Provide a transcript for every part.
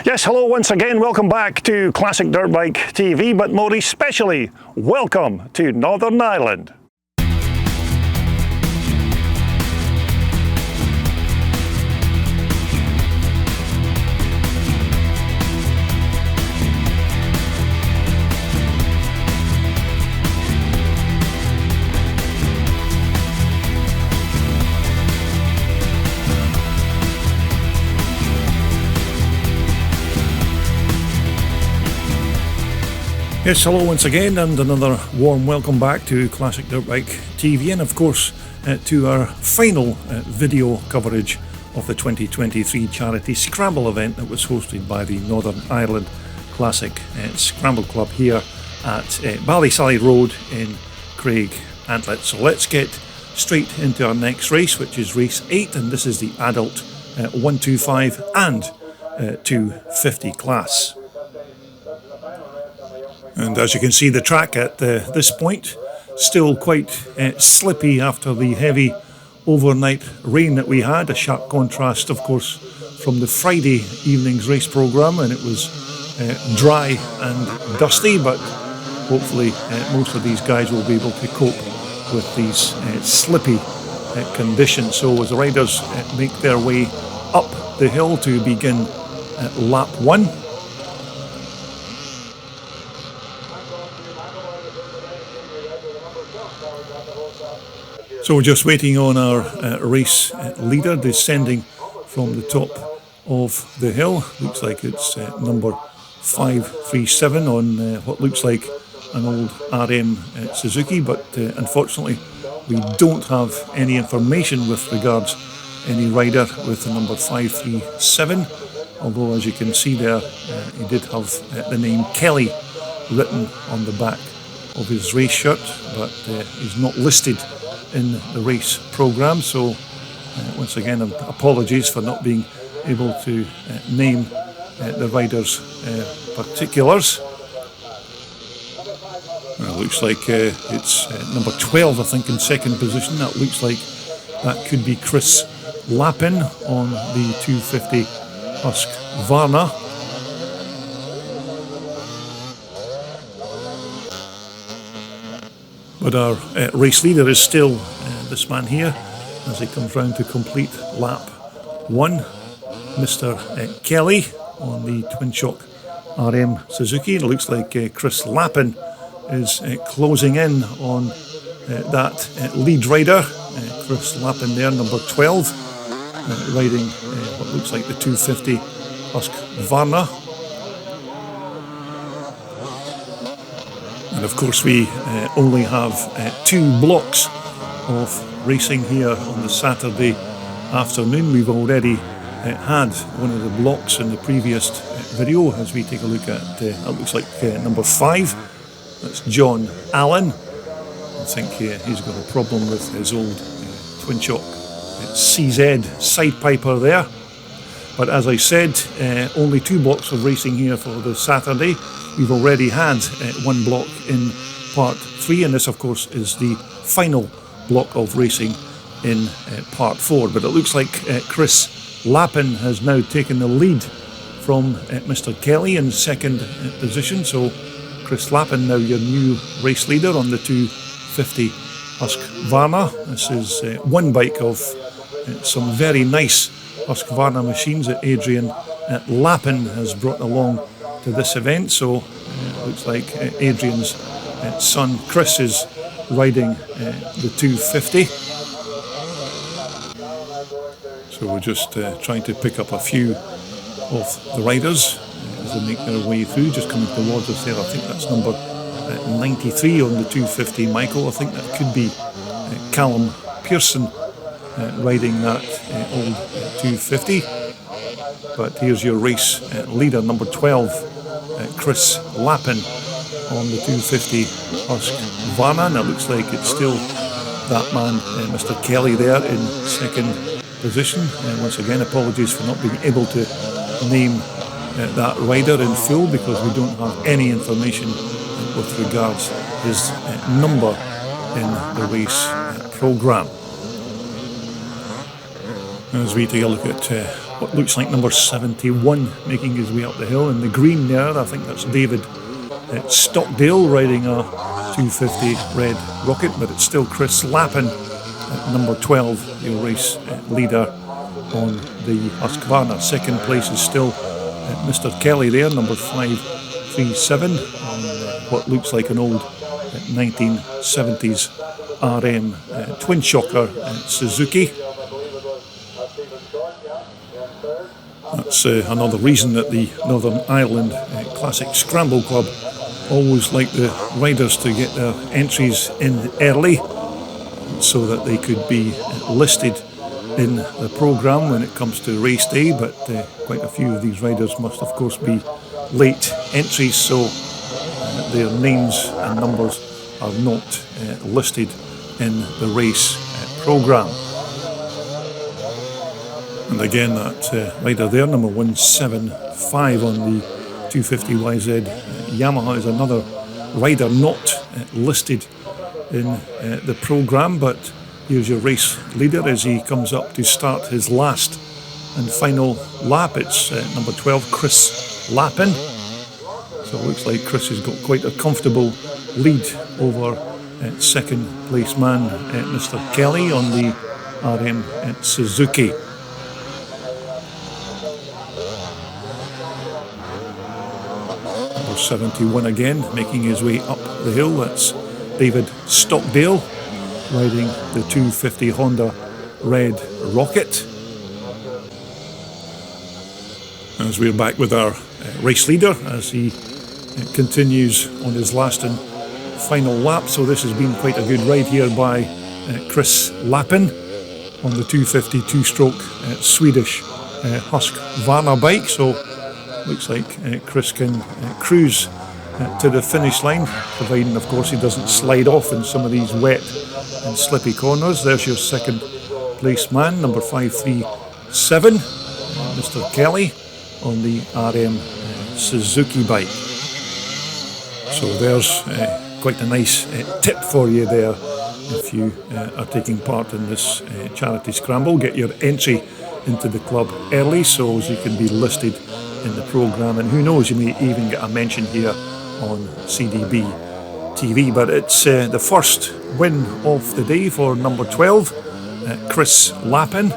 Yes, hello once again. Welcome back to Classic Dirt Bike TV, but more especially, welcome to Northern Ireland. Yes, hello once again, and another warm welcome back to Classic Dirt Bike TV, and of course to our final video coverage of the 2023 Charity Scramble event that was hosted by the Northern Ireland Classic Scramble Club here at Ballysallagh Road in Craigantlet. So let's get straight into our next race, which is race 8, and this is the adult 125 and 250 class. And as you can see, the track at this point still quite slippy after the heavy overnight rain that we had. A sharp contrast, of course, from the Friday evening's race programme, and it was dry and dusty, but hopefully most of these guys will be able to cope with these slippy conditions. So as the riders make their way up the hill to begin lap 1. So we're just waiting on our race leader descending from the top of the hill. Looks like it's number 537 on what looks like an old RM Suzuki, but unfortunately we don't have any information with regards any rider with the number 537, although as you can see there he did have the name Kelly written on the back of his race shirt, but he's not listed in the race programme. So once again, apologies for not being able to name the rider's particulars. Well, it looks like it's number 12, I think, in second position. That looks like that could be Chris Lappin on the 250 Husqvarna. But our race leader is still this man here as he comes round to complete lap 1, Mr. Kelly on the twin shock RM Suzuki. It looks like Chris Lappin is closing in on that lead rider. Chris Lappin there, number 12, riding what looks like the 250 Husqvarna. And of course we only have 2 blocks of racing here on the Saturday afternoon. We've already had one of the blocks in the previous video as we take a look at, it looks like number 5. That's John Allen. I think he's got a problem with his old twin shock CZ sidepiper there. But as I said, only 2 blocks of racing here for the Saturday. We've already had 1 block in part 3, and this of course is the final block of racing in part 4. But it looks like Chris Lappin has now taken the lead from Mr. Kelly in second position. So Chris Lappin now your new race leader on the 250 Husqvarna. This is one bike of some very nice Husqvarna machines that Adrian Lappin has brought along to this event. So looks like Adrian's son Chris is riding the 250. So we're just trying to pick up a few of the riders as they make their way through, just coming towards us there. I think that's number 93 on the 250, Michael. I think that could be Callum Pearson riding that old 250. But here's your race leader, number 12, Chris Lappin on the 250 Husqvarna. And it looks like it's still that man, Mr. Kelly, there in second position. And once again, apologies for not being able to name that rider in full because we don't have any information with regards his number in the race programme. As we take a look at what looks like number 71 making his way up the hill. In the green there, I think that's David Stockdale riding a 250 Red Rocket, but it's still Chris Lappin at number 12, your race leader on the Husqvarna. Second place is still Mr. Kelly there, number 537, on what looks like an old 1970s RM twin shocker Suzuki. That's another reason that the Northern Ireland Classic Scramble Club always like the riders to get their entries in early so that they could be listed in the programme when it comes to race day, but quite a few of these riders must of course be late entries, so their names and numbers are not listed in the race programme. And again, that rider there, number 175 on the 250YZ Yamaha, is another rider not listed in the programme, but here's your race leader as he comes up to start his last and final lap. It's number 12, Chris Lappin. So it looks like Chris has got quite a comfortable lead over second place man Mr. Kelly on the RM Suzuki. Number 71 again, making his way up the hill. That's David Stockdale riding the 250 Honda Red Rocket. As we're back with our race leader as he continues on his last and final lap. So this has been quite a good ride here by Chris Lappin on the 250 two-stroke Swedish Husqvarna bike. So looks like Chris can cruise to the finish line, providing of course he doesn't slide off in some of these wet and slippy corners. There's your second place man, number 537, Mr. Kelly on the RM Suzuki bike. So there's quite a nice tip for you there if you are taking part in this charity scramble. Get your entry into the club early so as you can be listed in the programme, and who knows, you may even get a mention here on CDB TV. But it's the first win of the day for number 12, Chris Lappin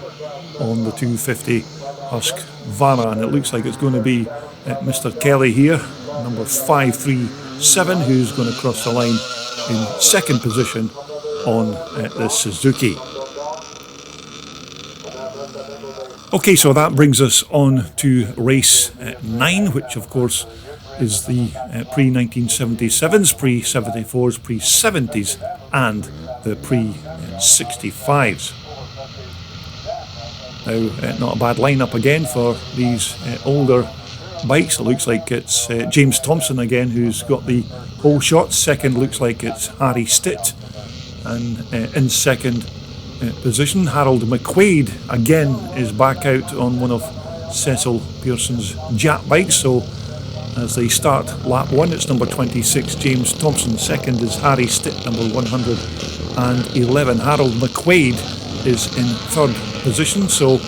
on the 250 Husqvarna, and it looks like it's going to be Mr. Kelly here, number 537, who's going to cross the line in second position on the Suzuki. Okay, so that brings us on to race 9, which of course is the pre-1977s, pre-74s, pre-70s and the pre-65s. Now, not a bad lineup again for these older bikes. It looks like it's James Thompson again who's got the pole shot. Second looks like it's Harry Stitt, and in second position Harold McQuaid again is back out on one of Cecil Pearson's Jap bikes. So as they start lap 1, it's number 26 James Thompson, second is Harry Stitt, number 111. Harold McQuaid is in third position, so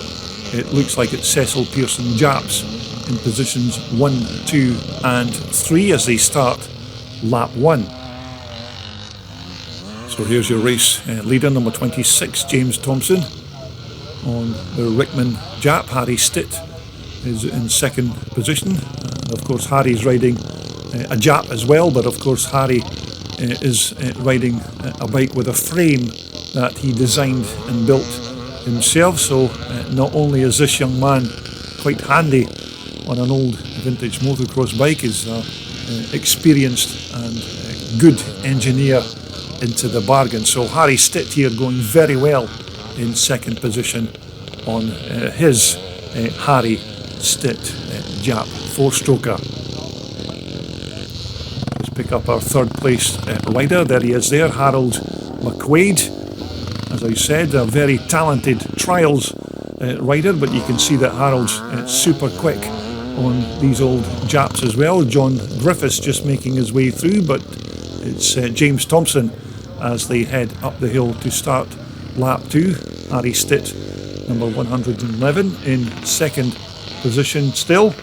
it looks like it's Cecil Pearson Japs in positions 1, 2 and 3 as they start lap 1. So here's your race leader, number 26 James Thompson on the Rickman Jap. Harry Stitt is in second position, and of course Harry's riding a Jap as well, but of course Harry is riding a bike with a frame that he designed and built himself. So not only is this young man quite handy on an old vintage motocross bike, is experienced and good engineer into the bargain. So Harry Stitt here going very well in second position on his Harry Stitt Jap 4-stroker. Let's pick up our third place rider. There he is there, Harold McQuaid. As I said, a very talented trials rider, but you can see that Harold's super quick on these old Japs as well. John Griffiths just making his way through, but it's James Thompson as they head up the hill to start lap 2. Harry Stitt number 111 in second position still.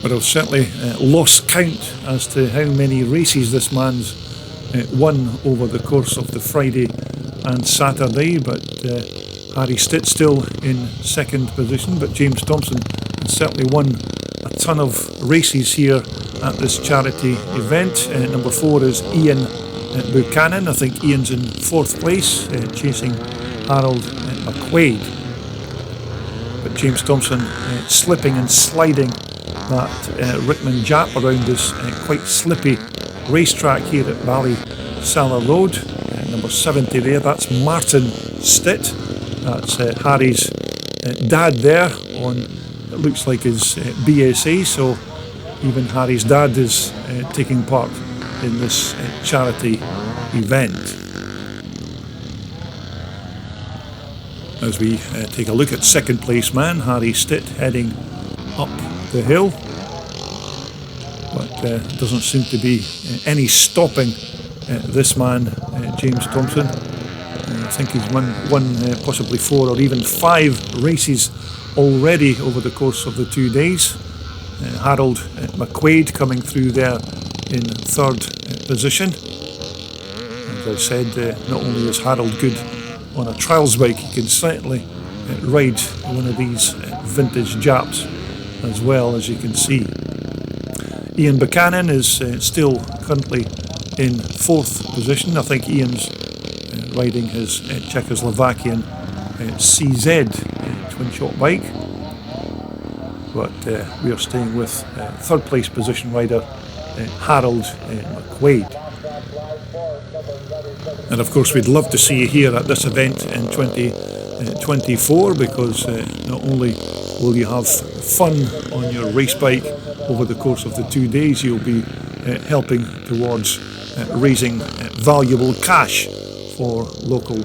But I've certainly lost count as to how many races this man's won over the course of the Friday and Saturday. But Harry Stitt still in second position, but James Thompson has certainly won a ton of races here at this charity event. Number 4 is Ian Buchanan. I think Ian's in 4th place, chasing Harold McQuaid. But James Thompson slipping and sliding that Rickman Jap around this quite slippy racetrack here at Ballysallagh Road. Number 70 there, that's Martin Stitt. That's Harry's dad there on, it looks like his BSA, so even Harry's dad is taking part in this charity event. As we take a look at second place man, Harry Stitt, heading up the hill, but doesn't seem to be any stopping this man, James Thompson. I think he's won possibly 4 or even 5 races already over the course of the 2 days. Harold McQuaid coming through there in 3rd position. As I said, not only is Harold good on a trials bike, he can certainly ride one of these vintage Japs as well, as you can see. Ian Buchanan is still currently in 4th position. I think Ian's riding his Czechoslovakian CZ twin shock bike, but we are staying with 3rd place position rider Harold McQuaid. And of course we'd love to see you here at this event in 2024, because not only will you have fun on your race bike over the course of the 2 days, you'll be helping towards raising valuable cash for local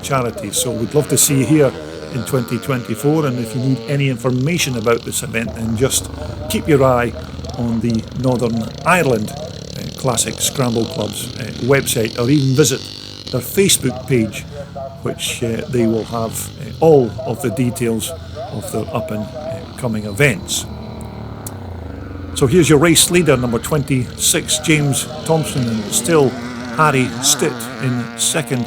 charities. So we'd love to see you here in 2024, and if you need any information about this event, then just keep your eye on the Northern Ireland Classic Scramble Club's website, or even visit their Facebook page, which they will have all of the details of their up and coming events. So here's your race leader, number 26, James Thompson, and still Harry Stitt in 2nd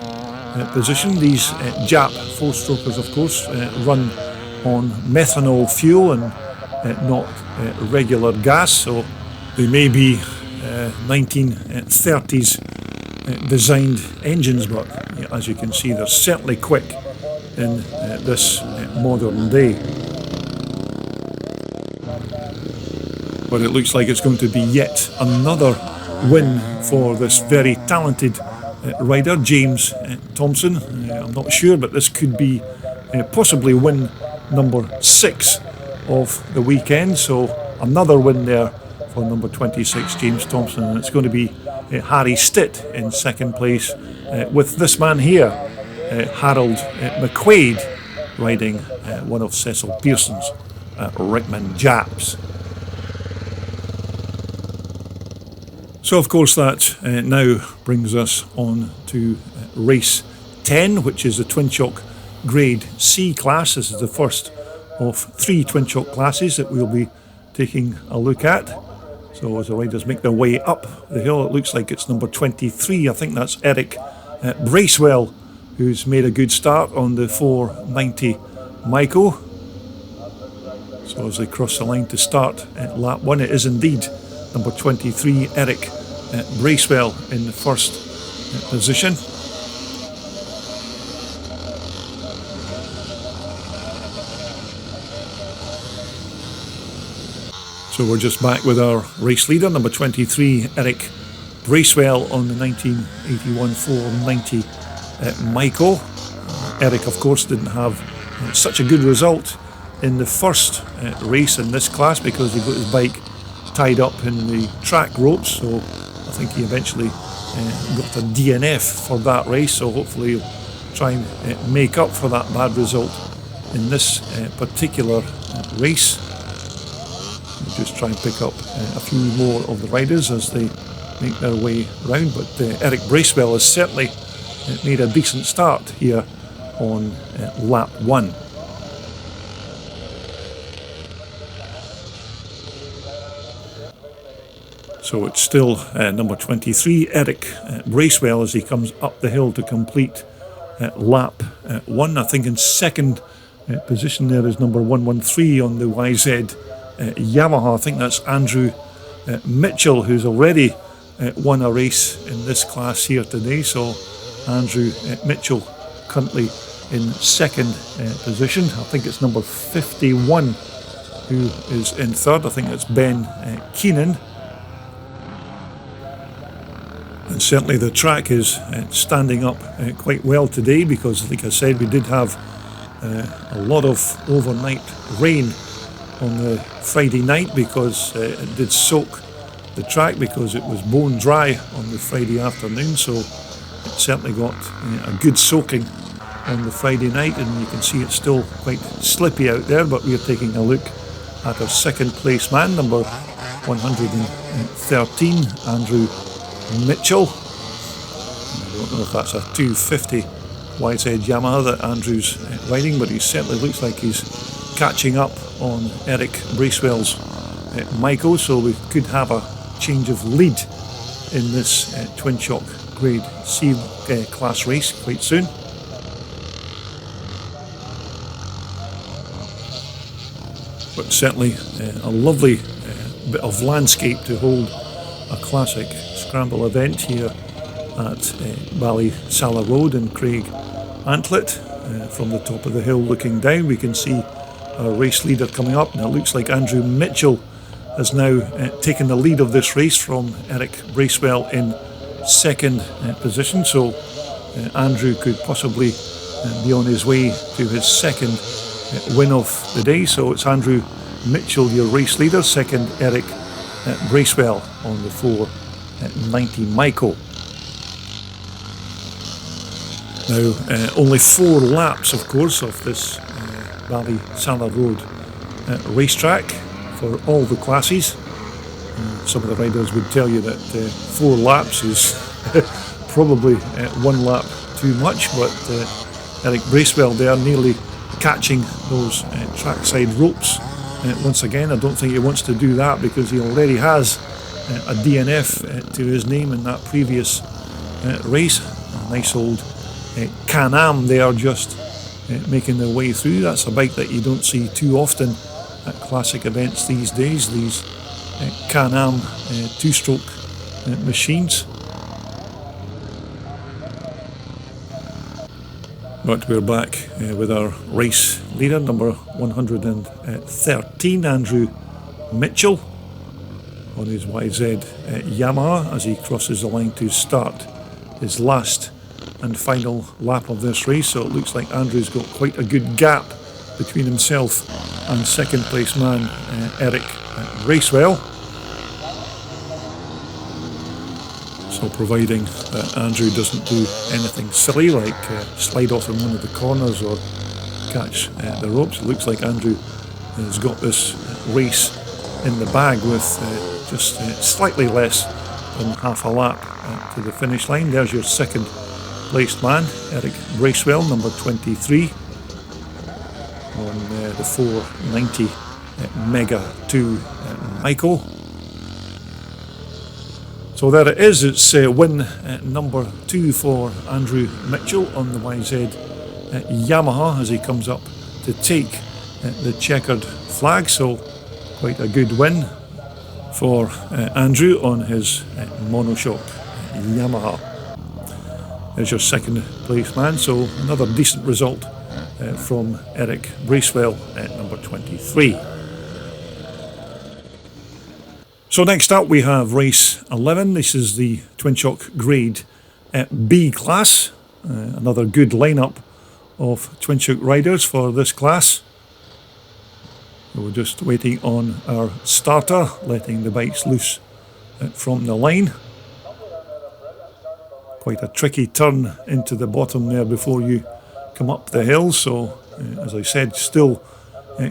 position. These Jap 4-strokers, of course, run on methanol fuel and not regular gas, so they may be 1930s designed engines, but as you can see, they're certainly quick in this modern day. But it looks like it's going to be yet another win for this very talented rider, James Thompson. I'm not sure, but this could be possibly win number 6 of the weekend. So another win there for number 26, James Thompson. And it's going to be Harry Stitt in 2nd place with this man here, Harold McQuaid, riding one of Cecil Pearson's Rickman Japs. So of course that now brings us on to race 10, which is the twin shock grade C class. This is the first of 3 twin shock classes that we'll be taking a look at. So as the riders make their way up the hill, it looks like it's number 23. I think that's Eric Bracewell, who's made a good start on the 490 Myco. So as they cross the line to start at lap 1, it is indeed number 23, Eric Bracewell, in the 1st position. So we're just back with our race leader, number 23, Eric Bracewell, on the 1981 490 Myco. Eric, of course, didn't have such a good result in the first race in this class because he got his bike tied up in the track ropes, so I think he eventually got a DNF for that race, so hopefully he'll try and make up for that bad result in this particular race. We'll just try and pick up a few more of the riders as they make their way round, but Eric Bracewell has certainly made a decent start here on lap 1. So it's still number 23, Eric Bracewell, as he comes up the hill to complete lap 1. I think in second position there is number 113 on the YZ Yamaha. I think that's Andrew Mitchell, who's already won a race in this class here today. So Andrew Mitchell currently in second position. I think it's number 51 who is in third. I think that's Ben Keenan. And certainly the track is standing up quite well today, because, like I said, we did have a lot of overnight rain on the Friday night, because it did soak the track because it was bone dry on the Friday afternoon. So it certainly got a good soaking on the Friday night, and you can see it's still quite slippy out there. But we are taking a look at our second place man, number 113, Andrew Mitchell. I don't know if that's a 250 YZ Yamaha that Andrew's riding, but he certainly looks like he's catching up on Eric Bracewell's Michael, so we could have a change of lead in this twin shock grade C class race quite soon. But certainly a lovely bit of landscape to hold a classic scramble event here at Ballysallagh Road in Craigantlet. From the top of the hill looking down, we can see our race leader coming up. Now it looks like Andrew Mitchell has now taken the lead of this race from Eric Bracewell in second position. So Andrew could possibly be on his way to his second win of the day. So it's Andrew Mitchell, your race leader, second Eric Bracewell on the 490 Michael. Now only 4 laps, of course, of this Ballysallagh Road racetrack for all the classes. Some of the riders would tell you that 4 laps is probably 1 lap too much, but Eric Bracewell there nearly catching those trackside ropes. Once again, I don't think he wants to do that, because he already has a DNF to his name in that previous race. A nice old Can-Am there, just making their way through. That's a bike that you don't see too often at classic events these days, these Can-Am 2-stroke machines. But we're back with our race leader, number 113, Andrew Mitchell, on his YZ Yamaha, as he crosses the line to start his last and final lap of this race. So it looks like Andrew's got quite a good gap between himself and second place man Eric Bracewell. So providing that Andrew doesn't do anything silly like slide off in one of the corners or catch the ropes, it looks like Andrew has got this race in the bag with just slightly less than half a lap to the finish line. There's your second placed man, Eric Bracewell, number 23, on the 490 Mega 2 Michael. So there it is, it's win number 2 for Andrew Mitchell on the YZ Yamaha, as he comes up to take the checkered flag. So quite a good win for Andrew on his monoshock Yamaha. There's your second place man, so another decent result from Eric Bracewell at number 23. So next up we have race 11. This is the Twin Shock Grade B class. Another good lineup of Twin Shock riders for this class. We're just waiting on our starter, letting the bikes loose from the line. Quite a tricky turn into the bottom there before you come up the hill. So as I said, still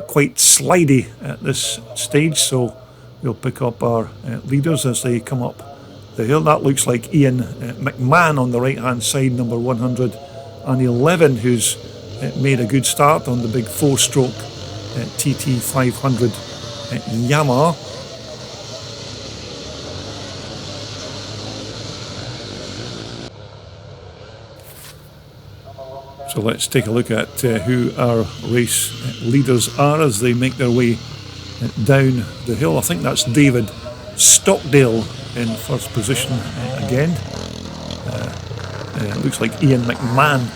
quite slidey at this stage. So we'll pick up our leaders as they come up the hill. That looks like Ian McMahon on the right hand side, number 111, who's made a good start on the big 4-stroke TT 500 Yamaha. So let's take a look at who our race leaders are as they make their way down the hill. I think that's David Stockdale in first position again. Looks like Ian McMahon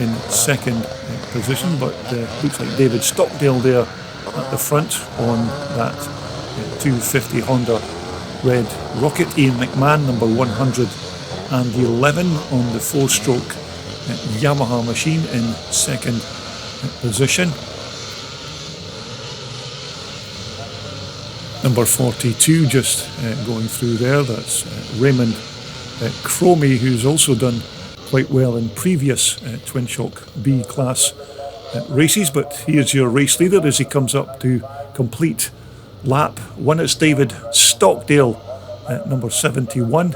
in second position, but looks like David Stockdale there at the front on that 250 Honda Red Rocket. Ian McMahon, number 111 on the 4-stroke Yamaha machine in second position. Number 42 just going through there, that's Raymond Cromie, who's also done quite well in previous Twin Shock B class races, but here's your race leader as he comes up to complete lap 1. It's David Stockdale, number 71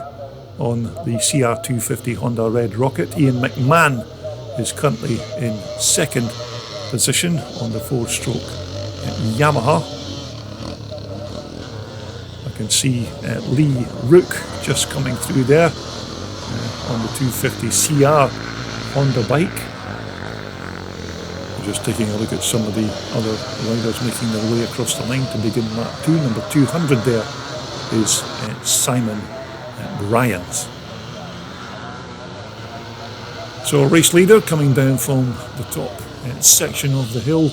on the CR250 Honda Red Rocket. Ian McMahon is currently in second position on the 4-stroke Yamaha. I can see Lee Rook just coming through there on the 250 CR Honda bike. Just taking a look at some of the other riders making their way across the line to begin lap 2. Number 200 there is Simon Bryans. So a race leader coming down from the top section of the hill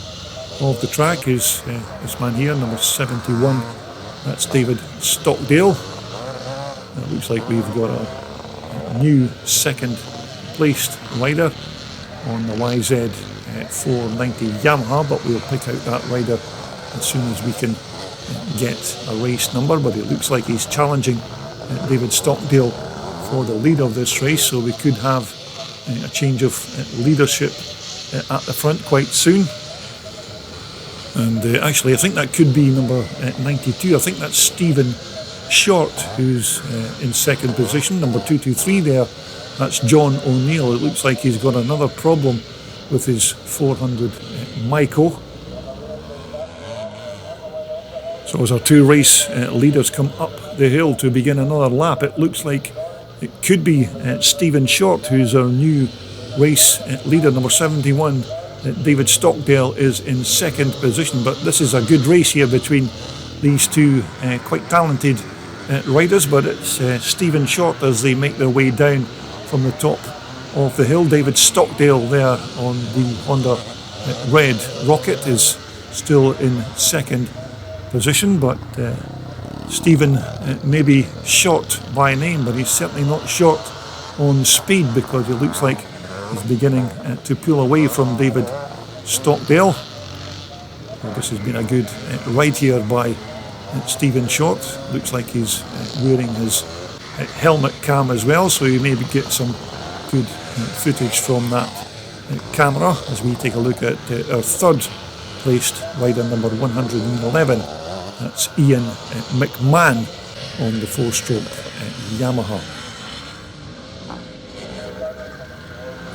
of the track is this man here, number 71. That's David Stockdale. It looks like we've got a new second placed rider on the YZ 490 Yamaha, but we'll pick out that rider as soon as we can get a race number. But it looks like he's challenging David Stockdale for the lead of this race, so we could have a change of leadership at the front quite soon. And actually I think that could be number 92. I think that's Stephen Short who's in second position. Number 223 there, that's John O'Neill. It looks like he's got another problem with his 400 Micro. So as our two race leaders come up the hill to begin another lap, it looks like it could be Stephen Short who's our new race leader. Number 71, David Stockdale, is in second position, but this is a good race here between these two quite talented riders, but it's Stephen Short as they make their way down from the top of the hill. David Stockdale there on the Honda Red Rocket is still in second position, but Stephen may be short by name, but he's certainly not short on speed, because it looks like he's beginning to pull away from David Stockdale. Well, this has been a good ride here by Stephen Short. Looks like he's wearing his helmet cam as well, so you maybe get some good footage from that camera as we take a look at our third placed rider, number 111. That's Ian McMahon on the 4-stroke Yamaha.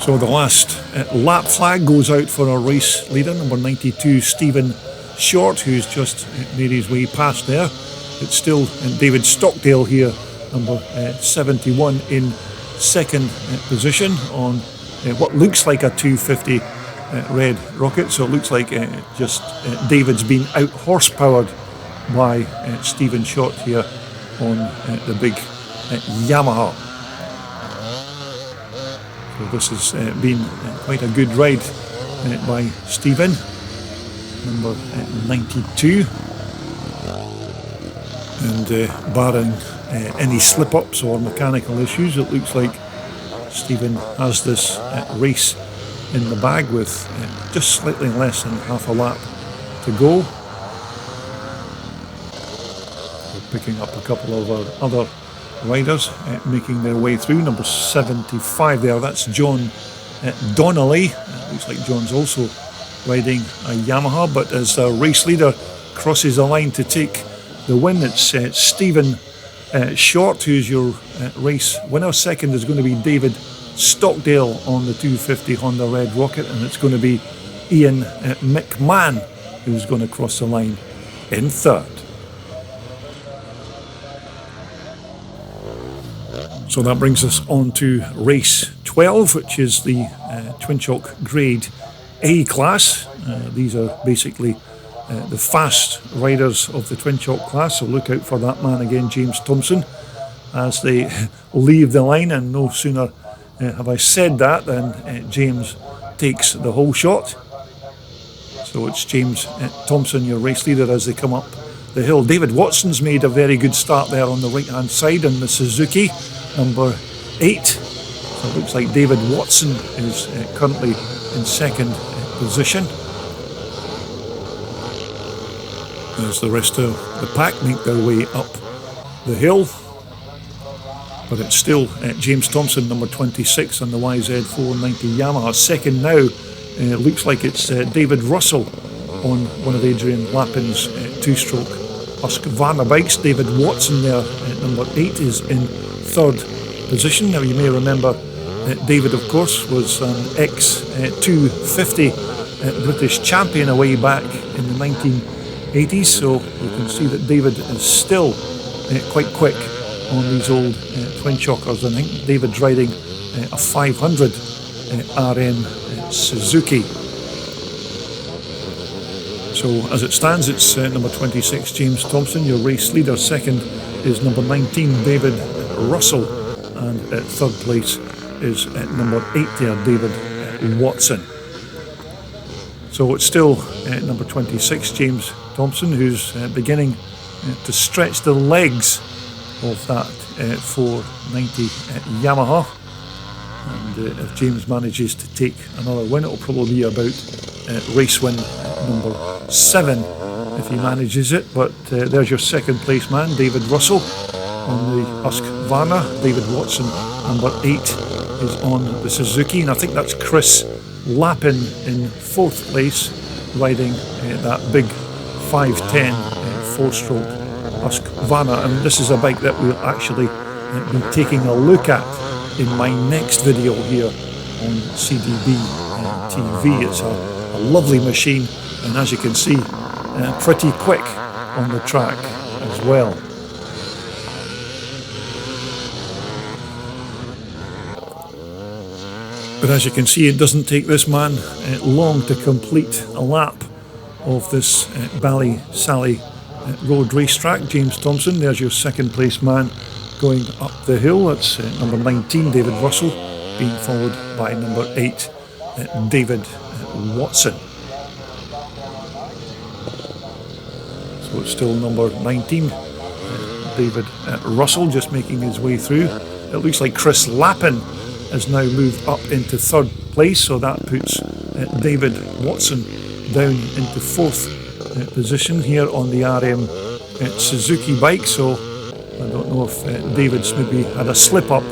So the last lap flag goes out for our race leader, number 92, Stephen Short, who's just made his way past there. It's still David Stockdale here, number 71, in second position on what looks like a 250 Red Rocket. So it looks like just David's been out horsepowered by Stephen Short here on the big Yamaha. So this has been quite a good ride by Stephen, number 92. And barring any slip-ups or mechanical issues, it looks like Stephen has this race in the bag with just slightly less than half a lap to go. We're picking up a couple of our other riders making their way through. Number 75 there, that's John Donnelly. Looks like John's also riding a Yamaha, but as the race leader crosses the line to take the win, it's Stephen Short who's your race winner. Second is going to be David Stockdale on the 250 Honda Red Rocket, and it's going to be Ian McMahon who's going to cross the line in third. So that brings us on to race 12, which is the Twin Chalk Grade A class. These are basically the fast riders of the Twin Chalk class, so look out for that man again, James Thompson, as they leave the line. And no sooner have I said that than James takes the whole shot. So it's James Thompson, your race leader, as they come up the hill. David Watson's made a very good start there on the right hand side in the Suzuki, number 8. So it looks like David Watson is currently in second position. As the rest of the pack make their way up the hill. But it's still James Thompson, number 26 on the YZ490 Yamaha. Second now, looks like it's David Russell on one of Adrian Lappin's two-stroke Husqvarna bikes. David Watson there at number 8 is in third position. Now you may remember David, of course, was an ex-250 British champion away back in the 1980s, so you can see that David is still quite quick on these old twin chalkers. I think David's riding a 500 RM Suzuki. So as it stands, it's number 26 James Thompson, your race leader. Second is number 19 David Russell, and at third place is number 8 there, David Watson. So it's still number 26 James Thompson who's beginning to stretch the legs of that 490 Yamaha. And if James manages to take another win, it'll probably be about race win number 7 if he manages it. But there's your second place man, David Russell on the Husqvarna. David Watson, number 8, is on the Suzuki, and I think that's Chris Lappin in 4th place, riding that big 510 4-stroke Husqvarna. And this is a bike that we'll actually be taking a look at in my next video here on CDB TV. It's a lovely machine, and as you can see, pretty quick on the track as well. But as you can see, it doesn't take this man long to complete a lap of this Ballysallagh Road racetrack. James Thompson, there's your second place man going up the hill. That's number 19 David Russell, being followed by number 8 David Watson. So it's still number 19 David Russell just making his way through. It looks like Chris Lappin has now moved up into third place, so that puts David Watson down into 4th position here on the RM Suzuki bike. So I don't know if David's maybe had a slip up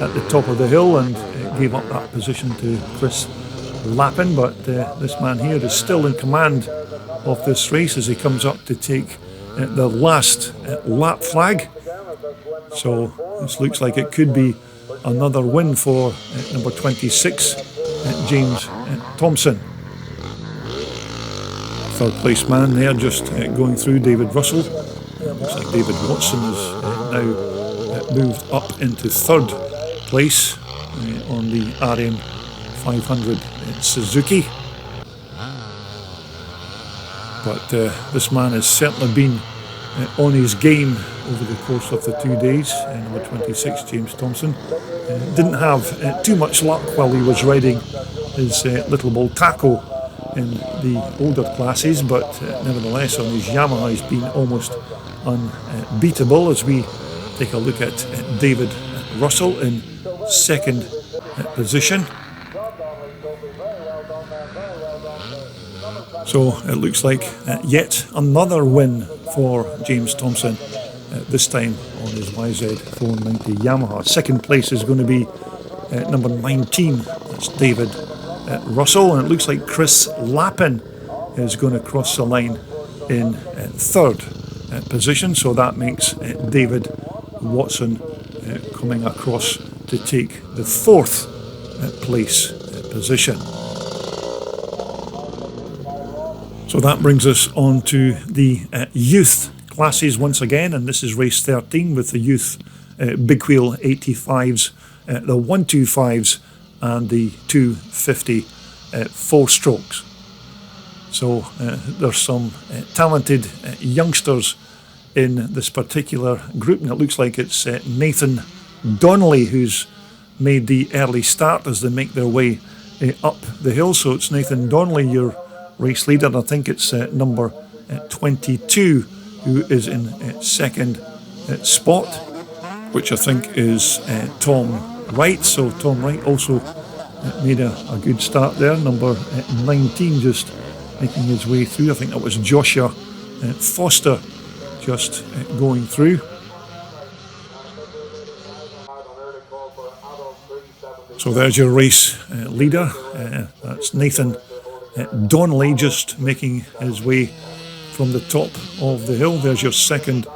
at the top of the hill and gave up that position to Chris Lappin, but this man here is still in command of this race as he comes up to take the last lap flag. So this looks like it could be another win for number 26 James Thompson. Third place man there just going through David Russell. Looks like David Watson has now moved up into third place on the RM 500 Suzuki. But this man has certainly been on his game over the course of the 2 days. Number 26 James Thompson didn't have too much luck while he was riding his little bull taco in the older classes, but nevertheless on his Yamaha he's been almost unbeatable. As we take a look at David Russell in second position. So it looks like yet another win for James Thompson, this time on his YZ490 Yamaha. Second place is going to be number 19, that's David Russell, and it looks like Chris Lappin is going to cross the line in third position, so that makes David Watson coming across to take the 4th place position. So that brings us on to the youth classes once again, and this is race 13 with the youth big wheel 85s, the 125s and the 250 four strokes. So there's some talented youngsters in this particular group, and it looks like it's Nathan Donnelly who's made the early start as they make their way up the hill. So it's Nathan Donnelly, your race leader, and I think it's number 22 who is in second spot, which I think is Tom Wright. So Tom Wright also made a good start there. Number 19 just making his way through. I think that was Joshua Foster just going through. So there's your race leader. That's Nathan Donnelly just making his way from the top of the hill. There's your second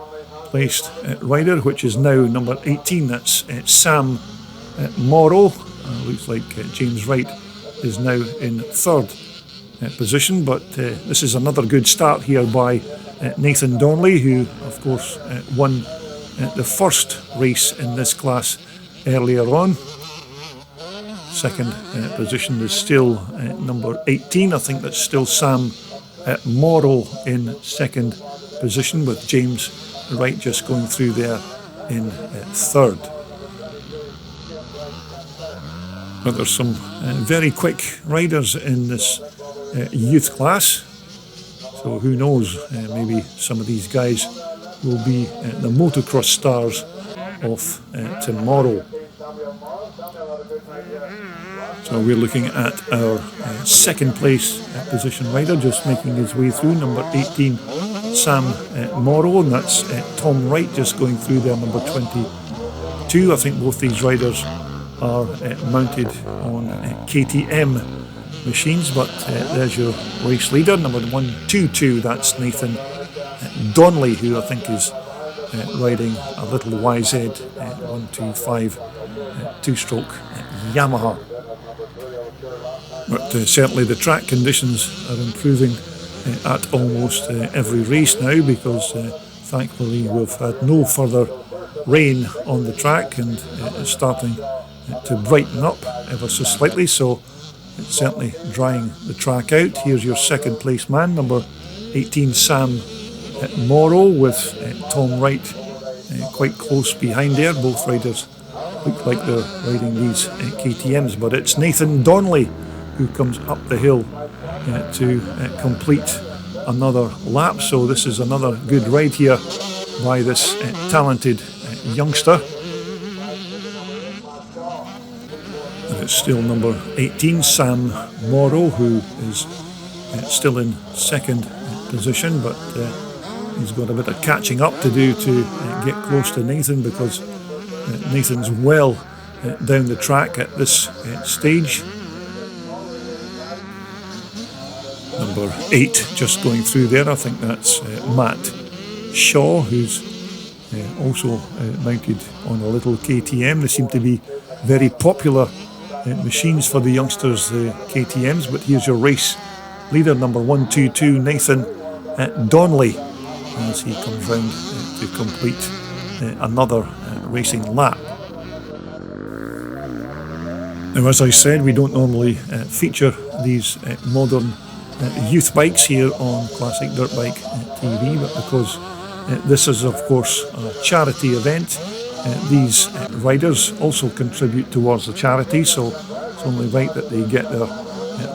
placed rider, which is now number 18. That's Sam Morrow. Looks like James Wright is now in third position, but this is another good start here by Nathan Donnelly, who of course won the first race in this class earlier on. Second position is still number 18. I think that's still Sam Morrow in second position, with James Wright just going through there in third. But there's some very quick riders in this youth class, so who knows, maybe some of these guys will be the motocross stars of tomorrow. So we're looking at our second place position rider just making his way through, number 18 Sam Morrow, and that's Tom Wright just going through there, number 22. I think both these riders are mounted on KTM machines, but there's your race leader, number 122. That's Nathan Donnelly, who I think is riding a little YZ 125 two-stroke Yamaha. But certainly the track conditions are improving at almost every race now, because thankfully we've had no further rain on the track, and it's starting to brighten up ever so slightly, so it's certainly drying the track out. Here's your second place man, number 18 Sam Morrow, with Tom Wright quite close behind there. Both riders look like they're riding these KTMs, but it's Nathan Donnelly who comes up the hill to complete another lap. So this is another good ride here by this talented youngster. And it's still number 18 Sam Morrow who is still in second position, but he's got a bit of catching up to do to get close to Nathan, because Nathan's well down the track at this stage. Number 8 just going through there, I think that's Matt Shaw, who's also mounted on a little KTM. They seem to be very popular machines for the youngsters, the KTMs. But here's your race leader, number 122 Nathan Donnelly, as he comes round to complete another racing lap. Now, as I said, we don't normally feature these modern youth bikes here on Classic Dirt Bike TV, but because this is of course a charity event, these riders also contribute towards the charity, so it's only right that they get their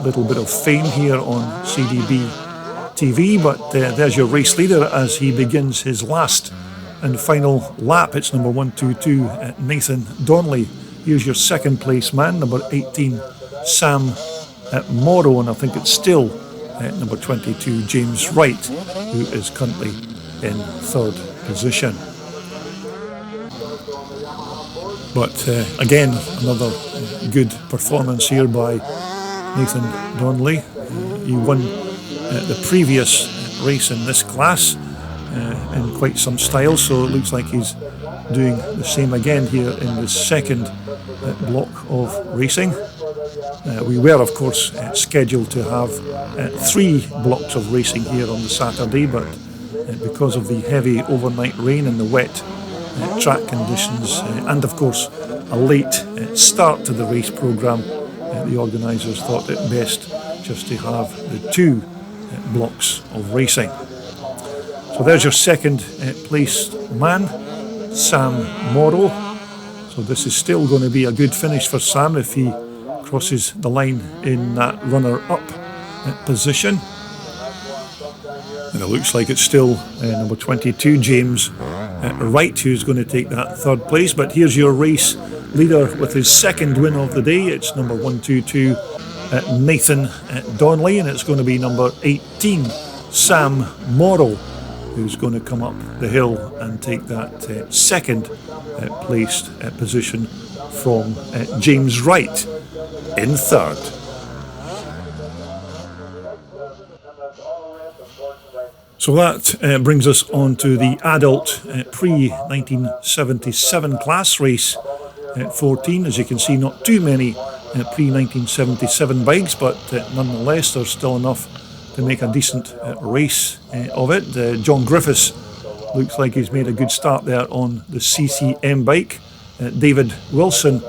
little bit of fame here on CDB TV. But there's your race leader as he begins his last and final lap. It's number 122 Nathan Donnelly. Here's your second place man, number 18 Sam Morrow, and I think it's still number 22 James Wright, who is currently in third position. But again, another good performance here by Nathan Donnelly. He won the previous race in this class in quite some style, so it looks like he's doing the same again here in the second block of racing. We were, of course, scheduled to have 3 blocks of racing here on the Saturday, but because of the heavy overnight rain and the wet track conditions, and of course a late start to the race programme, the organisers thought it best just to have the 2 blocks of racing. So there's your second placed man, Sam Morrow. So this is still going to be a good finish for Sam if he crosses the line in that runner-up position. And it looks like it's still number 22, James Wright, who's going to take that 3rd place. But here's your race leader with his 2nd win of the day. It's number 122, Nathan Donnelly, and it's going to be number 18, Sam Morrow, who's going to come up the hill and take that 2nd placed position from James Wright in 3rd. So that brings us on to the adult pre-1977 class, race 14. As you can see, not too many pre-1977 bikes, but nonetheless there's still enough to make a decent race of it. John Griffiths looks like he's made a good start there on the CCM bike. David Wilson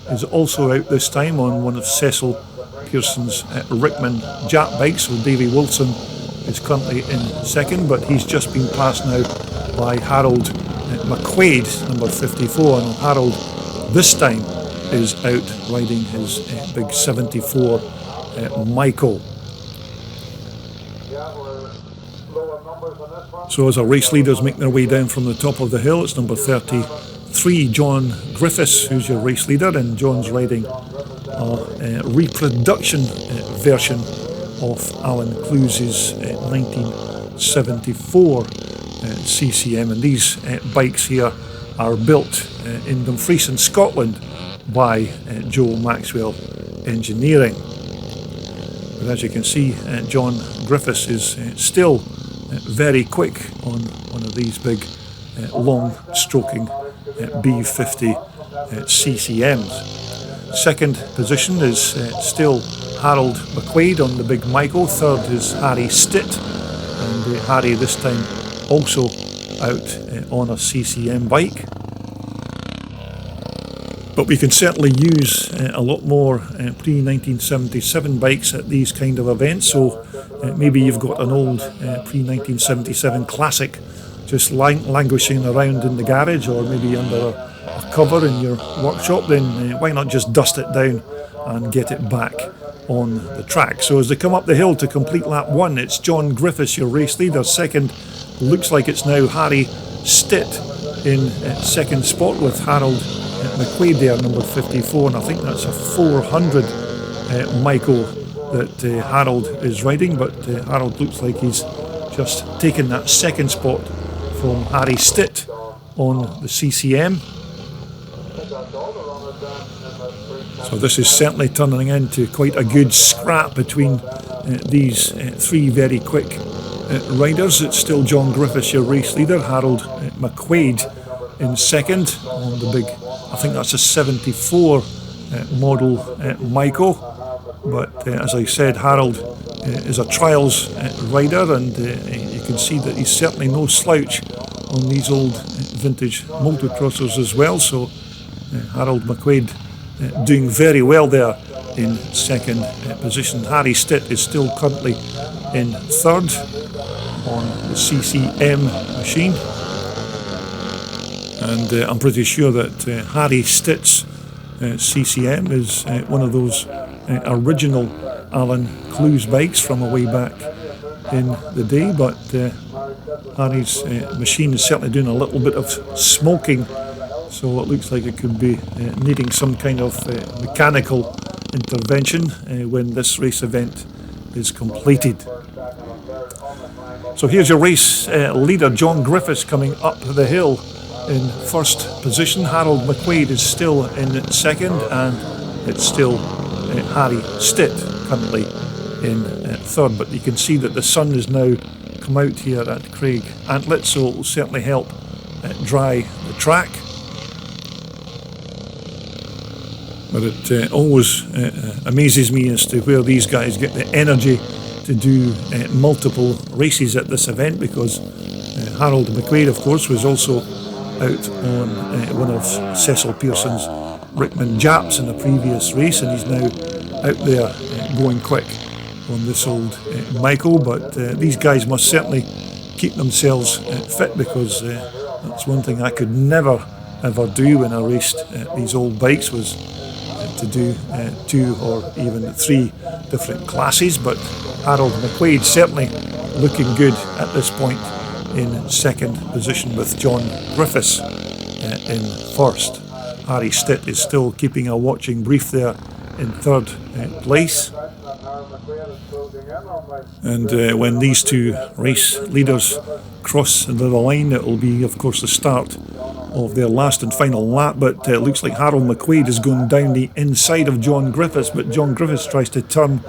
is also out this time on one of Cecil Pearson's Rickman Jap bikes. So Davy Wilson is currently in 2nd, but he's just been passed now by Harold McQuaid, number 54, and Harold this time is out riding his big 74 Michael. So as our race leaders make their way down from the top of the hill, it's number 33, John Griffiths, who's your race leader, and John's riding a reproduction version of Alan Cluse's 1974 CCM, and these bikes here are built in Dumfries in Scotland by Joe Maxwell Engineering. But as you can see, John Griffiths is still very quick on one of these big long stroking B50 CCMs. 2nd position is still Harold McQuaid on the big Michael. 3rd is Harry Stitt, and Harry this time also out on a CCM bike. But we can certainly use a lot more pre-1977 bikes at these kind of events. So maybe you've got an old pre-1977 classic just languishing around in the garage, or maybe under a cover in your workshop, then why not just dust it down and get it back on the track. So as they come up the hill to complete lap 1, it's John Griffiths, your race leader. 2nd looks like it's now Harry Stitt in 2nd spot, with Harold McQuaid there, number 54, and I think that's a 400 Michael that Harold is riding, but Harold looks like he's just taken that 2nd spot from Harry Stitt on the CCM. So this is certainly turning into quite a good scrap between these 3 very quick riders. It's still John Griffiths, your race leader, Harold McQuaid in 2nd on the big, I think that's a 74 model Michael. But as I said, Harold is a trials rider, and you can see that he's certainly no slouch on these old vintage motocrossers as well. So Harold McQuaid doing very well there in 2nd position. Harry Stitt is still currently in 3rd on the CCM machine, and I'm pretty sure that Harry Stitt's CCM is one of those original Alan Cluse bikes from a way back in the day, but Harry's machine is certainly doing a little bit of smoking, so it looks like it could be needing some kind of mechanical intervention when this race event is completed. So here's your race leader, John Griffiths, coming up the hill in 1st position. Harold McQuaid is still in 2nd, and it's still Harry Stitt currently in 3rd. But you can see that the sun has now come out here at Craigantlet, so it will certainly help dry the track. But it always amazes me as to where these guys get the energy to do multiple races at this event, because Harold McQuaid, of course, was also out on one of Cecil Pearson's Rickman Japs in the previous race, and he's now out there going quick on this old Michael. But these guys must certainly keep themselves fit, because that's one thing I could never ever do when I raced these old bikes, was to do 2 or even 3 different classes. But Harold McQuaid certainly looking good at this point in second position, with John Griffiths in first. Harry Stitt is still keeping a watching brief there in third place. And when these two race leaders cross the line, it will be, of course, the start of their last and final lap. But it looks like Harold McQuaid is going down the inside of John Griffiths, but John Griffiths tries to turn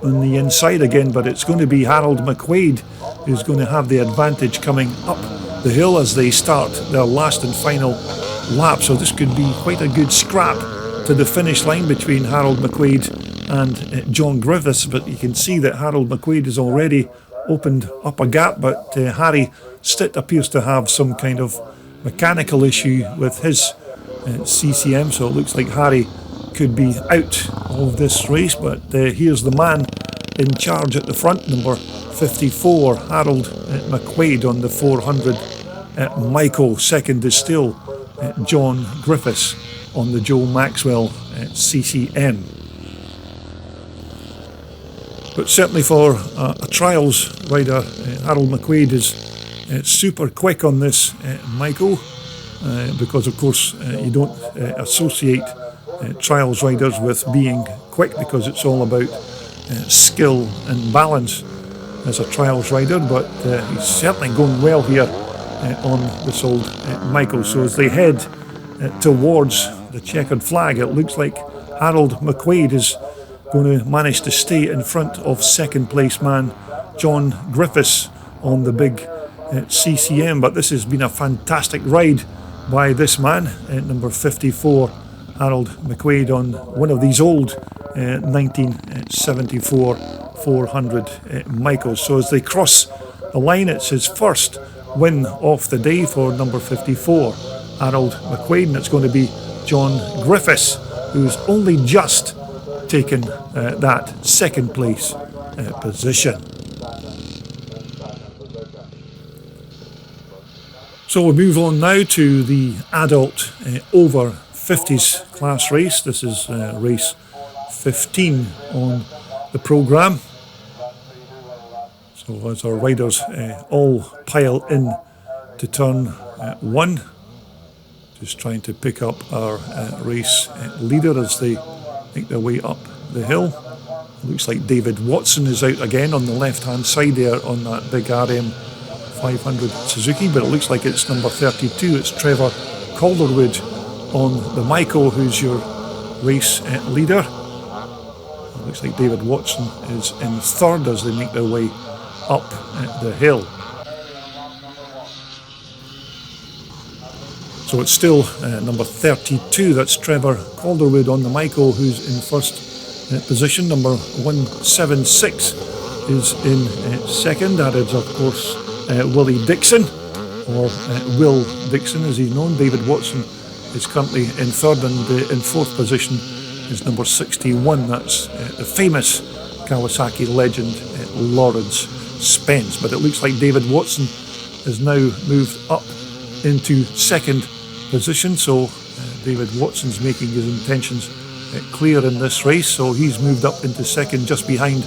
on the inside again. But it's going to be Harold McQuaid who's going to have the advantage coming up the hill as they start their last and final lap. So this could be quite a good scrap to the finish line between Harold McQuaid and John Griffiths. But you can see that Harold McQuaid has already opened up a gap, but Harry Stitt appears to have some kind of mechanical issue with his CCM, so it looks like Harry could be out of this race. But here's the man in charge at the front, number 54, Harold McQuaid on the 400 Michael. Second is still John Griffiths on the Joe Maxwell CCM. But certainly for a trials rider, Harold McQuaid is super quick on this Michael, because of course you don't associate trials riders with being quick, because it's all about skill and balance as a trials rider. But he's certainly going well here on this old Michael. So as they head towards the checkered flag, it looks like Harold McQuaid is going to manage to stay in front of second place man John Griffiths on the big CCM. But this has been a fantastic ride by this man, number 54, Harold McQuaid, on one of these old 1974 400 Michaels. So as they cross the line, it's his first win of the day for number 54, Harold McQuaid, and it's going to be John Griffiths who's only just taken that second place position. So we'll move on now to the adult over 50s class race. This is race 15 on the programme. So as our riders all pile in to turn 1, just trying to pick up our race leader as they make their way up the hill. It looks like David Watson is out again on the left hand side there on that big RM 500 Suzuki, but it looks like it's number 32, it's Trevor Calderwood on the Michael who's your race leader. It looks like David Watson is in third as they make their way up the hill. So it's still number 32, that's Trevor Calderwood on the Michael who's in first position. Number 176 is in second. That is, of course, Willie Dixon, or Will Dixon as he's known. David Watson is currently in third, and in fourth position is number 61. That's the famous Kawasaki legend Lawrence Spence. But it looks like David Watson has now moved up into second position, so David Watson's making his intentions clear in this race, so he's moved up into second just behind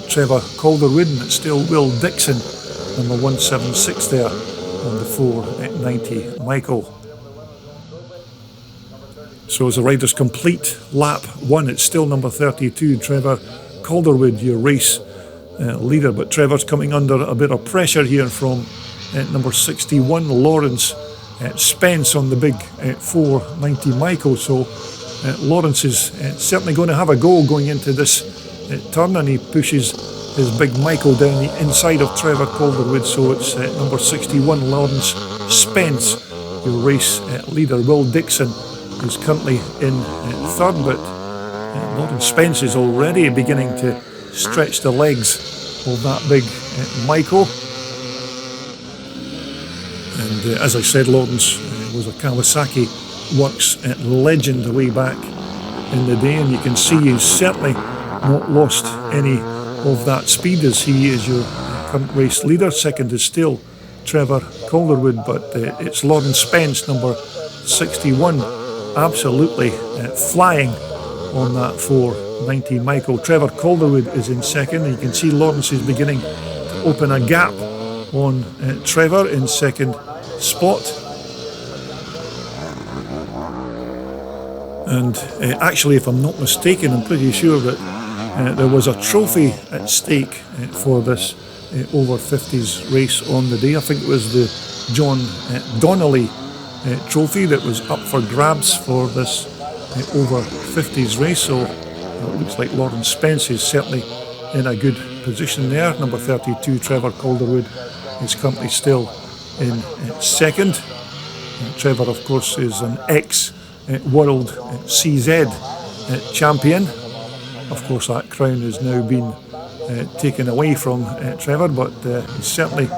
Trevor Calderwood, and it's still Will Dixon, number 176 there on the 490 Michael. So as the riders complete lap 1, it's still number 32, Trevor Calderwood, your race leader, but Trevor's coming under a bit of pressure here from number 61, Lawrence Spence on the big 490 Michael. So Lawrence is certainly going to have a go going into this turn, and he pushes his big Michael down the inside of Trevor Calderwood. So it's number 61, Lawrence Spence, your race leader. Will Dixon is currently in third, but Lawrence Spence is already beginning to stretch the legs of that big Michael. And as I said, Lawrence was a Kawasaki Works legend way back in the day, and you can see he's certainly not lost any of that speed, as he is your current race leader. Second is still Trevor Calderwood, but it's Lawrence Spence, number 61, absolutely flying on that 490 Michael. Trevor Calderwood is in second, and you can see Lawrence is beginning to open a gap on Trevor in second spot. And actually, if I'm not mistaken, I'm pretty sure that there was a trophy at stake for this over 50s race on the day. I think it was the John Donnelly trophy that was up for grabs for this over 50s race. So it looks like Lawrence Spence is certainly in a good position there. Number 32, Trevor Calderwood, is currently still in second. Trevor, of course, is an ex-world CZ champion. Of course, that crown has now been taken away from Trevor, but he certainly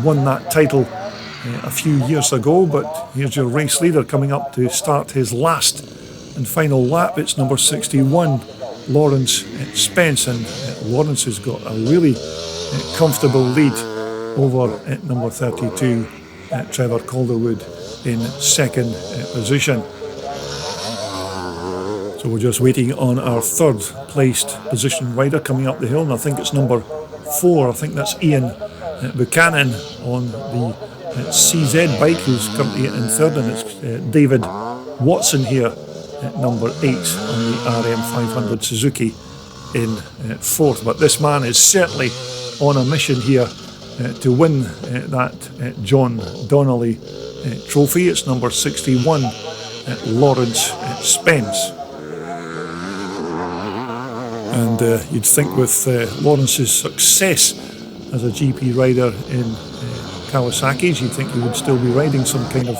won that title a few years ago. But here's your race leader coming up to start his last and final lap. It's number 61, Lawrence Spence, and Lawrence has got a really comfortable lead over number 32, Trevor Calderwood, in second position. So we're just waiting on our third placed position rider coming up the hill, and I think it's number 4. I think that's Ian Buchanan on the CZ bike, who's currently in third, and it's David Watson here at number 8 on the RM500 Suzuki in fourth. But this man is certainly on a mission here to win that John Donnelly trophy. It's number 61, Lawrence Spence. And you'd think with Lawrence's success as a GP rider in Kawasaki's, you'd think he would still be riding some kind of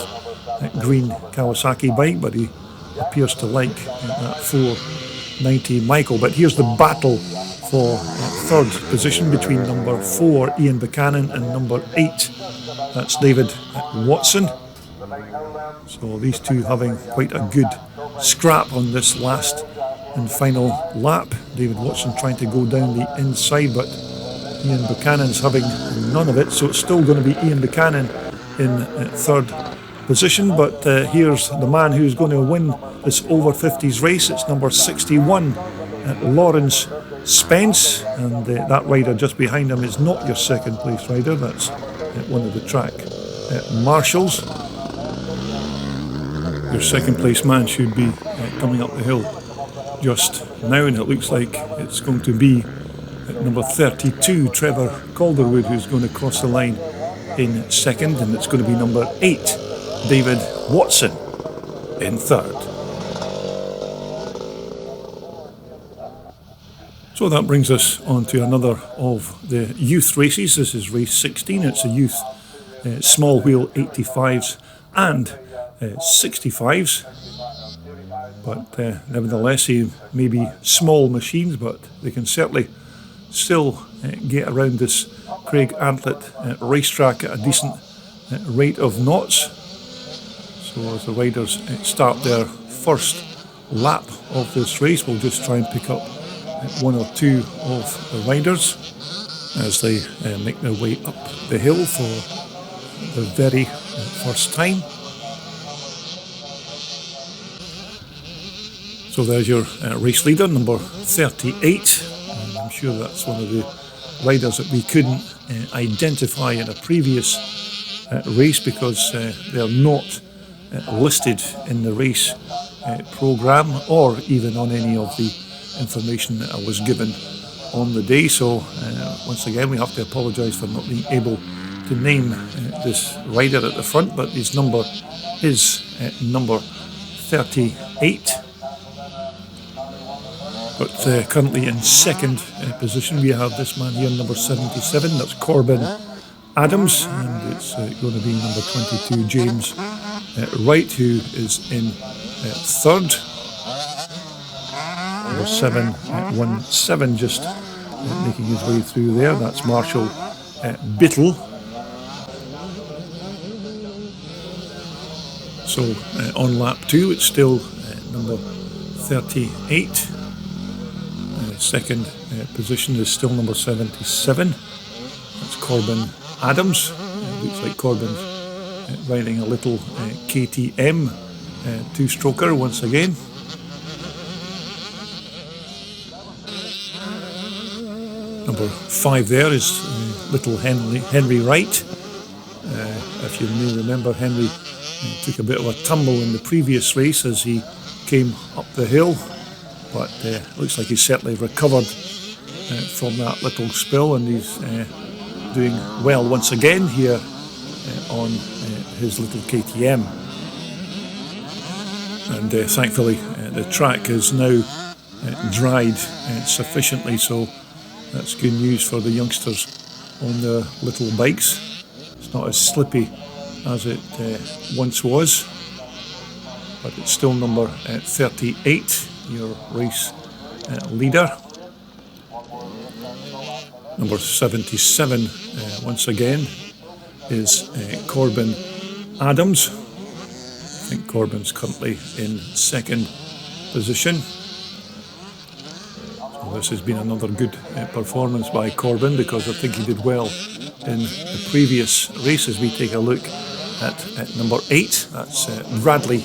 green Kawasaki bike, but he appears to like that 490 Michael. But here's the battle for third position between number 4, Ian Buchanan, and number 8, that's David Watson. So these two having quite a good scrap on this last and final lap. David Watson trying to go down the inside, but Ian Buchanan's having none of it, so it's still going to be Ian Buchanan in third position. But here's the man who's going to win this over 50s race. It's number 61, Lawrence Spence, and that rider just behind him is not your second place rider, that's one of the track marshals. Your second place man should be coming up the hill just now, and it looks like it's going to be number 32, Trevor Calderwood, who's going to cross the line in second, and it's going to be number 8, David Watson, in third. So that brings us on to another of the youth races. This is race 16. It's a youth small wheel 85s and 65s. But nevertheless, they may be small machines, but they can certainly still get around this Craigantlet racetrack at a decent rate of knots. So as the riders start their first lap of this race, we'll just try and pick up one or two of the riders as they make their way up the hill for the very first time. So there's your race leader, number 38. And I'm sure that's one of the riders that we couldn't identify in a previous race because they're not listed in the race programme or even on any of the information that I was given on the day. So once again, we have to apologise for not being able to name this rider at the front, but his number is number 38. But currently in second position, we have this man here, number 77. That's Corbin Adams, and it's going to be number 22, James Wright, who is in third. Number 717 just making his way through there. That's Marshall Biddle. So on lap 2 it's still number 38. Second position is still number 77. That's Corbin Adams. Looks like Corbin's riding a little KTM two-stroker once again. Number 5 there is little Henry Wright. If you may remember, Henry took a bit of a tumble in the previous race as he came up the hill, but looks like he's certainly recovered from that little spill, and he's doing well once again here on his little KTM. And thankfully the track is now dried sufficiently, so that's good news for the youngsters on their little bikes. It's not as slippy as it once was, but it's still number 38, your race leader. Number 77 once again is Corbin Adams. I think Corbin's currently in second position. So this has been another good performance by Corbin, because I think he did well in the previous races. We take a look at number 8. That's Bradley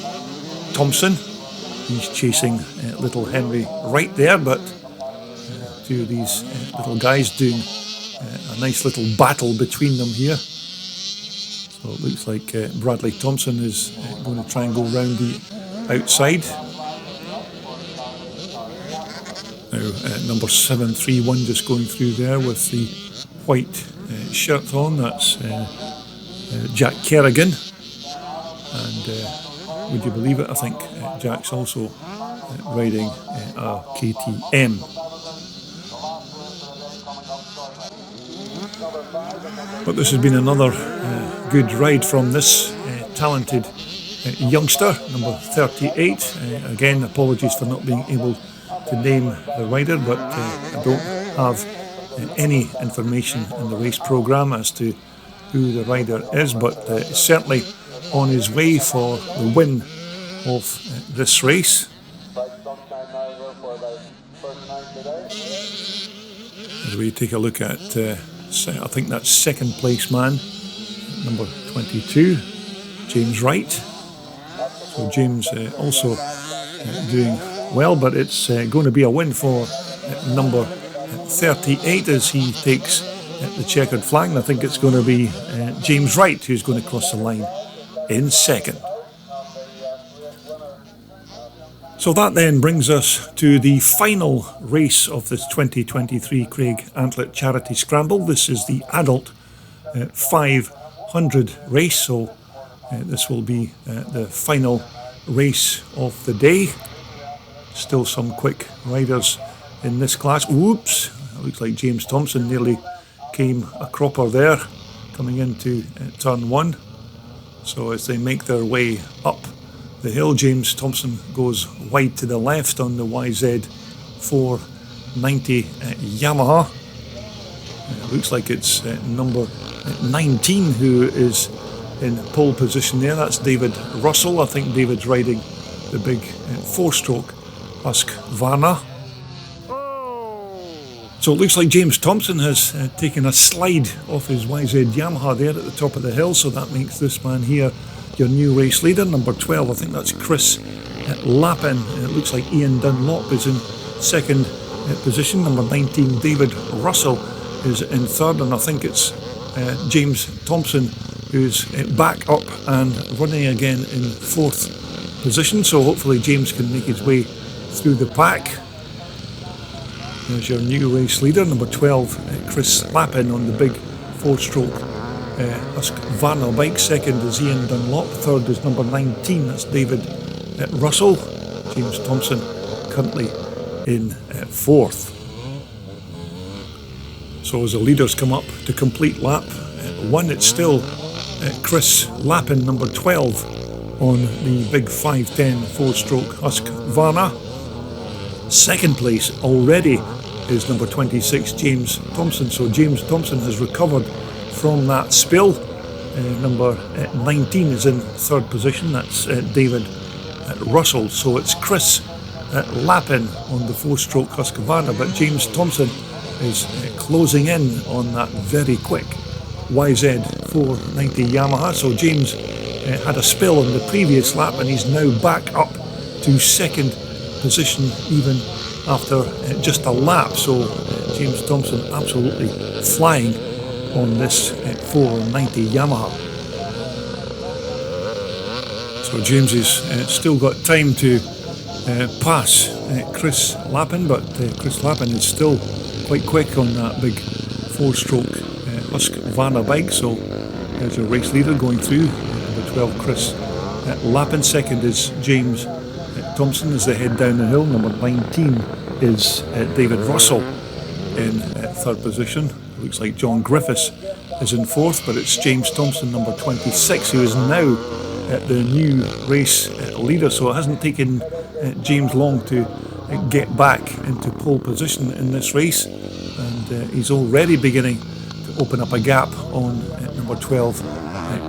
Thompson. He's chasing little Henry Wright there, but two of these little guys doing a nice little battle between them here. So it looks like Bradley Thompson is going to try and go round the outside. Now number 731 just going through there with the white shirt on. That's Jack Kerrigan. And would you believe it, I think Jack's also riding a KTM. But this has been another good ride from this talented youngster, number 38. Again, apologies for not being able to name the rider, but I don't have any information in the race programme as to who the rider is, but certainly on his way for the win of this race. As we take a look at I think that's second place man, number 22, James Wright. So James also doing well, but it's going to be a win for number 38 as he takes the checkered flag, and I think it's going to be James Wright who's going to cross the line in second. So that then brings us to the final race of this 2023 Craigantlet Charity Scramble. This is the adult 500 race, so this will be the final race of the day. Still some quick riders in this class. Whoops, it looks like James Thompson nearly came a cropper there coming into turn 1. So as they make their way up the hill, James Thompson goes wide to the left on the YZ 490 Yamaha. Looks like it's number 19 who is in pole position there. That's David Russell. I think David's riding the big 4-stroke Husqvarna. So it looks like James Thompson has taken a slide off his YZ Yamaha there at the top of the hill, so that makes this man here your new race leader. Number 12, I think that's Chris Lappin. It looks like Ian Dunlop is in second position. Number 19, David Russell is in third, and I think it's James Thompson who's back up and running again in fourth position. So hopefully James can make his way through the pack. There's your new race leader, number 12, Chris Lappin on the big 4-stroke Husqvarna bike. Second is Ian Dunlop. Third is number 19, that's David Russell. James Thompson currently in fourth. So as the leaders come up to complete lap 1, it's still Chris Lappin, number 12, on the big 510 four-stroke Husqvarna. Second place already is number 26, James Thompson. So James Thompson has recovered from that spill. Number 19 is in third position. That's David Russell. So it's Chris Lappin on the four-stroke Husqvarna, but James Thompson is closing in on that very quick YZ 490 Yamaha. So James had a spill on the previous lap, and he's now back up to second position even after just a lap. So James Thompson absolutely flying on this 490 Yamaha. So James has still got time to pass Chris Lappin, but Chris Lappin is still quite quick on that big four-stroke Husqvarna bike. So there's a race leader going through. Number 12, Chris Lappin. Second is James Thompson as they head down the hill. Number 19 is David Russell in third position. Looks like John Griffiths is in fourth, but it's James Thompson, number 26, who is now the new race leader. So it hasn't taken James long to get back into pole position in this race, and he's already beginning to open up a gap on number 12,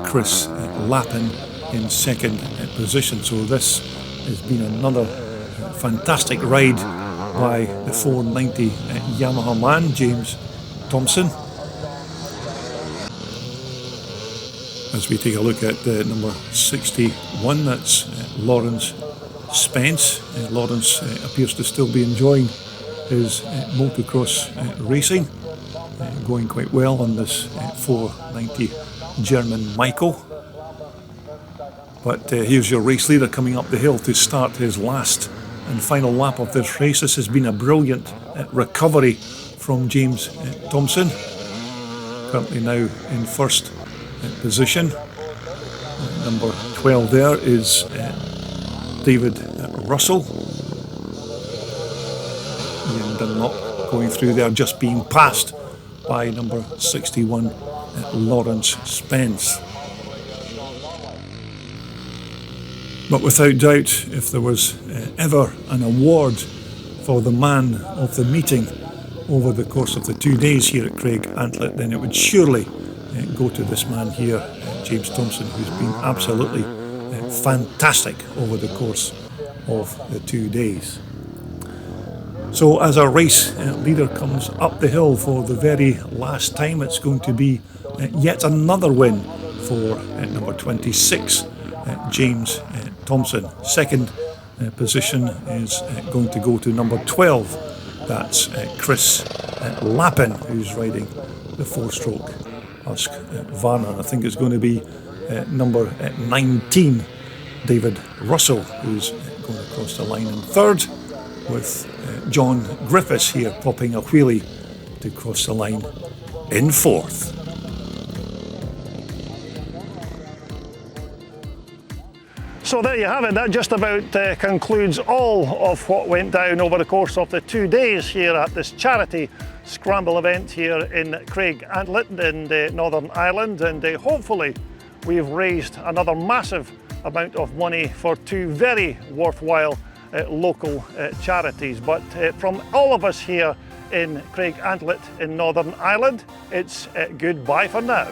Chris Lappin, in second position. So this has been another fantastic ride by the 490 Yamaha man, James Thompson. As we take a look at number 61, that's Lawrence Spence. Lawrence appears to still be enjoying his motocross racing, going quite well on this 490 German Michael. But here's your race leader coming up the hill to start his last and final lap of this race. This has been a brilliant recovery from James Thompson, currently now in first position. Number 12 there is David Russell. Ian Dunlop going through there, just being passed by number 61, Lawrence Spence. But without doubt, if there was ever an award for the man of the meeting over the course of the 2 days here at Craigantlet, then it would surely go to this man here, James Thompson, who's been absolutely fantastic over the course of the 2 days. So as our race leader comes up the hill for the very last time, it's going to be yet another win for number 26, James Thompson. Second position is going to go to number 12. That's Chris Lappin, who's riding the four-stroke Husqvarna. I think it's going to be number 19, David Russell, who's going across the line in third, with John Griffiths here popping a wheelie to cross the line in fourth. So there you have it. That just about concludes all of what went down over the course of the 2 days here at this Charity Scramble event here in Craigantlet in Northern Ireland, and hopefully we've raised another massive amount of money for two very worthwhile local charities. But from all of us here in Craigantlet in Northern Ireland, it's goodbye for now.